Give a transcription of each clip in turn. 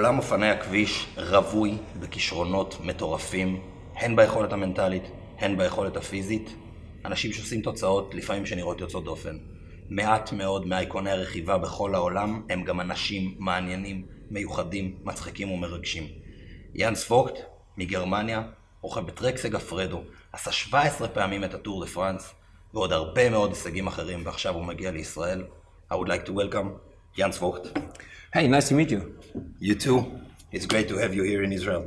עולם אופני הכביש רווי בכישרונות מטורפים, הן ביכולת המנטלית, הן ביכולת הפיזית. אנשים שעושים תוצאות לפעמים שנראות יוצאות דופן. מעט מאוד מאייקוני הרכיבה בכל העולם הם גם אנשים מעניינים, מיוחדים, מצחיקים ומרגשים. יאנס ווגט מגרמניה, רוכב בטרק סגפרדו, עשה 17 פעמים את הטור דה פרנס, ועוד הרבה מאוד הישגים אחרים, ועכשיו הוא מגיע לישראל. I would like to welcome Jans Voigt. Hey, nice to meet you. You too. It's great to have you here in Israel.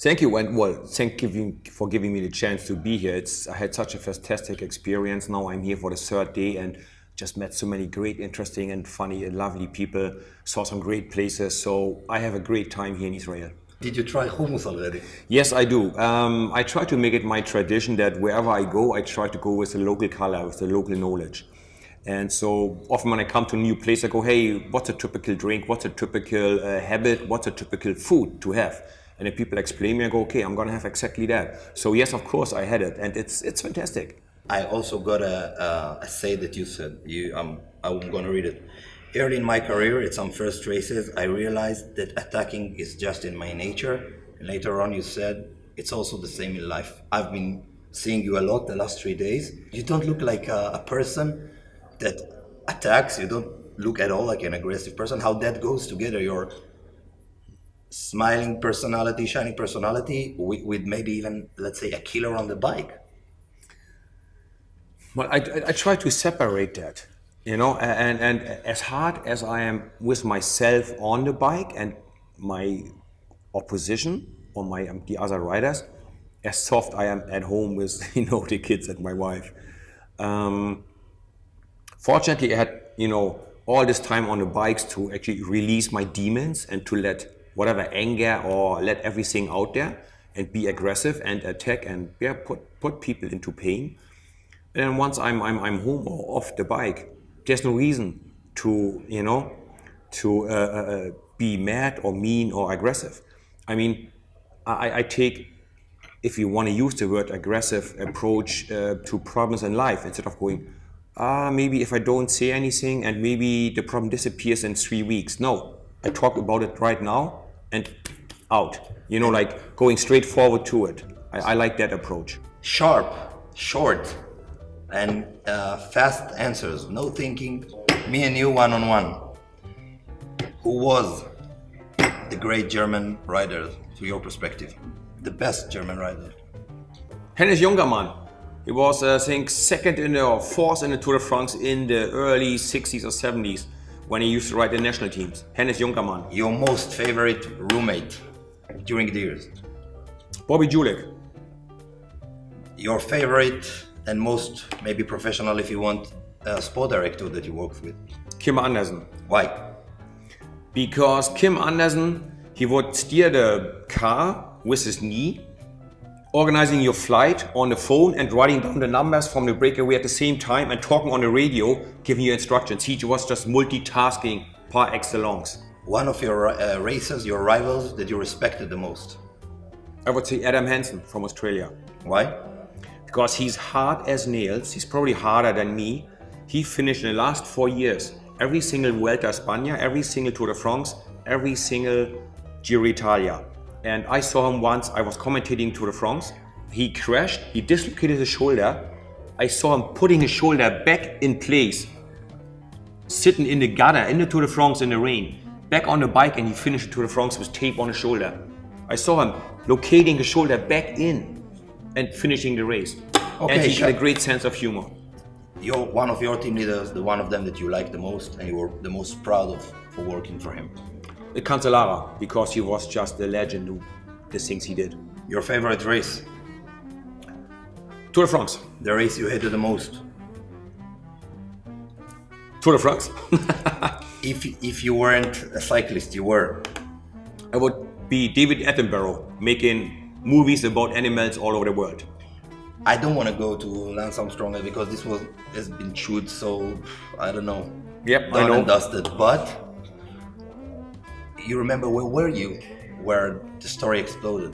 Thank you, and well, thank you for giving me the chance to be here. I had such a fantastic experience. Now I'm here for the third day and just met so many great, interesting and funny and lovely people. Saw some great places, so I have a great time here in Israel. Did you try hummus already? Yes, I do. I try to make it my tradition that wherever I go, I try to go with the local color, with the local knowledge. And so often when I come to a new place, I go, hey, what's a typical drink? What's a typical habit? What's a typical food to have? And then people explain me, I go, okay, I'm going to have exactly that. So yes, of course, I had it, and it's fantastic. I also got a say that you said. I'm going to read it. Early in my career, at some first races, I realized that attacking is just in my nature. And later on, you said, it's also the same in life. I've been seeing you a lot the last 3 days. You don't look like a person that attacks. You don't look at all like an aggressive person. How that goes together, your smiling personality, shining personality, with maybe even, let's say, a killer on the bike. Well, I try to separate that, you know, and as hard as I am with myself on the bike and my opposition or the other riders, as soft I am at home with, you know, the kids and my wife. Fortunately, I had, you know, all this time on the bikes to actually release my demons and to let whatever anger or let everything out there and be aggressive and attack and put people into pain. And then once I'm home or off the bike, there's no reason to, you know, to be mad or mean or aggressive. I mean, I take, if you want to use the word aggressive approach to problems in life instead of going, maybe if I don't say anything and maybe the problem disappears in 3 weeks. No, I talk about it right now and out. You know, like going straight forward to it. I like that approach. Sharp, short, and fast answers. No thinking. Me and you one-on-one. Who was the great German rider, to your perspective? The best German rider? Hennes Jungermann. He was, I think, second or fourth in the Tour de France in the early 60s or 70s when he used to ride the national teams. Hennes Jungermann. Your most favorite roommate during the years? Bobby Julik. Your favorite and most, maybe professional if you want, sport director that you worked with? Kim Andersen. Why? Because Kim Andersen, he would steer the car with his knee, organizing your flight on the phone and writing down the numbers from the breakaway at the same time and talking on the radio, giving you instructions. He was just multitasking par excellence. One of your racers, your rivals that you respected the most? I would say Adam Hansen from Australia. Why? Because he's hard as nails. He's probably harder than me. He finished in the last 4 years every single Vuelta a España, every single Tour de France, every single Giro d'Italia. And I saw him once, I was commentating Tour de France. He crashed, he dislocated his shoulder. I saw him putting his shoulder back in place, sitting in the gutter in the Tour de France in the rain, back on the bike, and he finished the Tour de France with tape on his shoulder. I saw him locating his shoulder back in and finishing the race. Okay, and he had a great sense of humor. You're one of your team leaders, the one of them that you like the most and you were the most proud of for working for him? Cancellara, because he was just a legend who the things he did. Your favorite race? Tour de France. The race you hated the most? Tour de France. If you weren't a cyclist, you were? I would be David Attenborough, making movies about animals all over the world. I don't want to go to Lance Armstrong because this has been chewed, so I don't know. Yep, done I know. And dusted, but you remember where were you where the story exploded?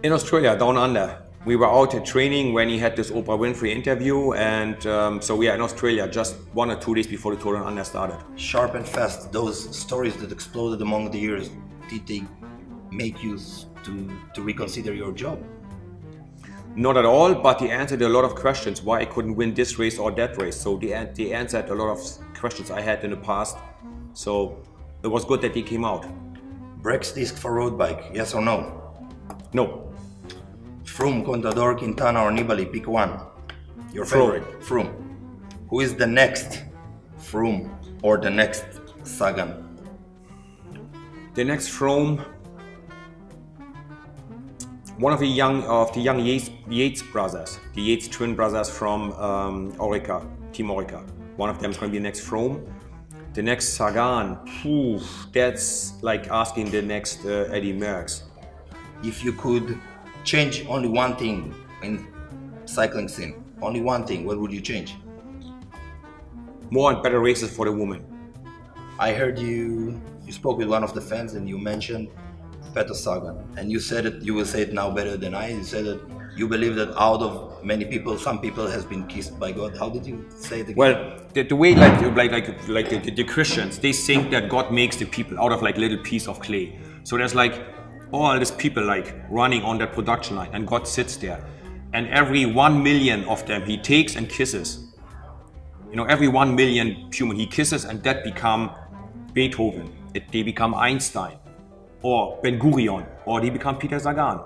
In Australia, down under, We were out at training when he had this Oprah Winfrey interview, and so we are in Australia just 1 or 2 days before the Tour Down Under started. Sharp and fast, those stories that exploded among the years, did they make you to reconsider your job? Not at all, but he answered a lot of questions why I couldn't win this race or that race. So they answered a lot of questions I had in the past. So it was good that he came out. Brakes disc for road bike, yes or no? No. Froome, Contador, Quintana or Nibali, pick one. Your Froome. favorite? Froome. Who is the next Froome or the next Sagan? The next Froome, one of the young Yates brothers, the Yates twin brothers from Orica, Team Orica. One of them is going to be the next Froome. The next Sagan, that's like asking the next Eddie Merckx. If you could change only one thing in cycling scene, only one thing, what would you change? More and better races for the women. I heard you spoke with one of the fans and you mentioned Peter Sagan, and you said it, you will say it now better than I. You said that you believe that out of many people, some people has been kissed by God. How did you say it again? Well, the way the Christians, they think that God makes the people out of like little piece of clay. So there's like all these people like running on that production line, and God sits there, and every 1 million of them he takes and kisses. You know, every 1 million human he kisses, and that become Beethoven. They become Einstein, or Ben Gurion, or they become Peter Sagan.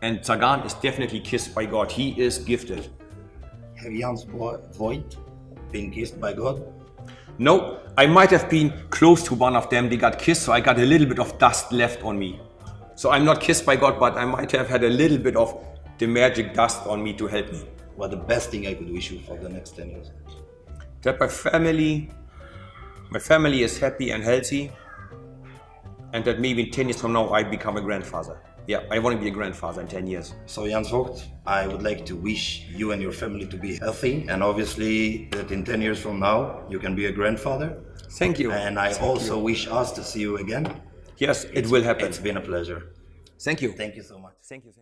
And Sagan is definitely kissed by God. He is gifted. Have Jans Voigt been kissed by God? No, I might have been close to one of them. They got kissed, so I got a little bit of dust left on me. So I'm not kissed by God, but I might have had a little bit of the magic dust on me to help me. What the best thing I could wish you for the next 10 years? That my family is happy and healthy, and that maybe in 10 years from now I become a grandfather. Yeah, I want to be a grandfather in 10 years. So Jans Voigt, I would like to wish you and your family to be healthy, and obviously that in 10 years from now you can be a grandfather. Thank you. And I also wish us to see you again. Yes, it will happen. It's been a pleasure. Thank you. Thank you so much. Thank you.